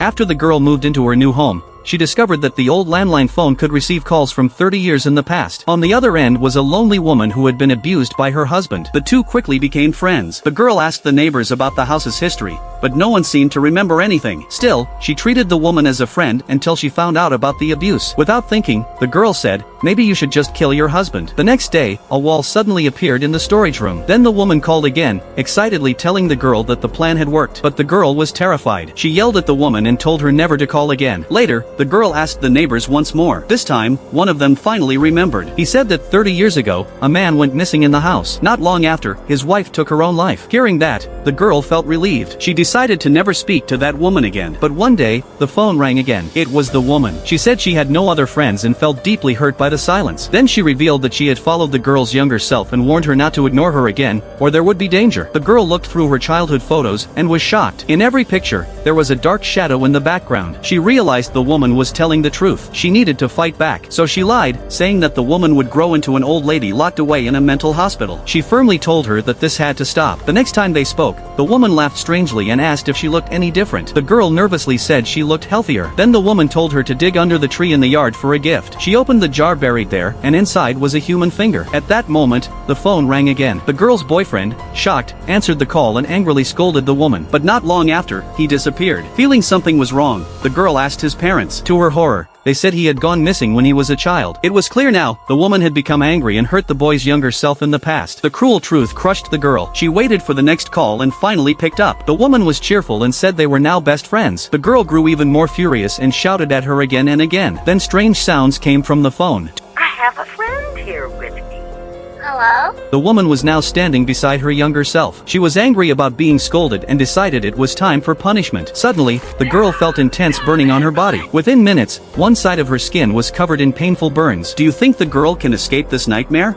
After the girl moved into her new home, she discovered that the old landline phone could receive calls from 30 years in the past. On the other end was a lonely woman who had been abused by her husband. The two quickly became friends. The girl asked the neighbors about the house's history, but no one seemed to remember anything. Still, she treated the woman as a friend until she found out about the abuse. Without thinking, the girl said, "Maybe you should just kill your husband." The next day, a wall suddenly appeared in the storage room. Then the woman called again, excitedly telling the girl that the plan had worked. But the girl was terrified. She yelled at the woman and told her never to call again. Later, the girl asked the neighbors once more. This time, one of them finally remembered. He said that 30 years ago, a man went missing in the house. Not long after, his wife took her own life. Hearing that, the girl felt relieved. She decided to never speak to that woman again. But one day, the phone rang again. It was the woman. She said she had no other friends and felt deeply hurt by the silence. Then she revealed that she had followed the girl's younger self and warned her not to ignore her again, or there would be danger. The girl looked through her childhood photos and was shocked. In every picture, there was a dark shadow in the background. She realized the woman was telling the truth. She needed to fight back. So she lied, saying that the woman would grow into an old lady locked away in a mental hospital. She firmly told her that this had to stop. The next time they spoke, the woman laughed strangely and asked if she looked any different. The girl nervously said she looked healthier. Then the woman told her to dig under the tree in the yard for a gift. She opened the jar buried there, and inside was a human finger. At that moment, the phone rang again. The girl's boyfriend, shocked, answered the call and angrily scolded the woman. But not long after, he disappeared. Feeling something was wrong, the girl asked his parents. To her horror, they said he had gone missing when he was a child. It was clear now, the woman had become angry and hurt the boy's younger self in the past. The cruel truth crushed the girl. She waited for the next call and finally picked up. The woman was cheerful and said they were now best friends. The girl grew even more furious and shouted at her again and again. Then strange sounds came from the phone. I have a friend here with me. Hello? The woman was now standing beside her younger self. She was angry about being scolded and decided it was time for punishment. Suddenly, the girl felt intense burning on her body. Within minutes, one side of her skin was covered in painful burns. Do you think the girl can escape this nightmare?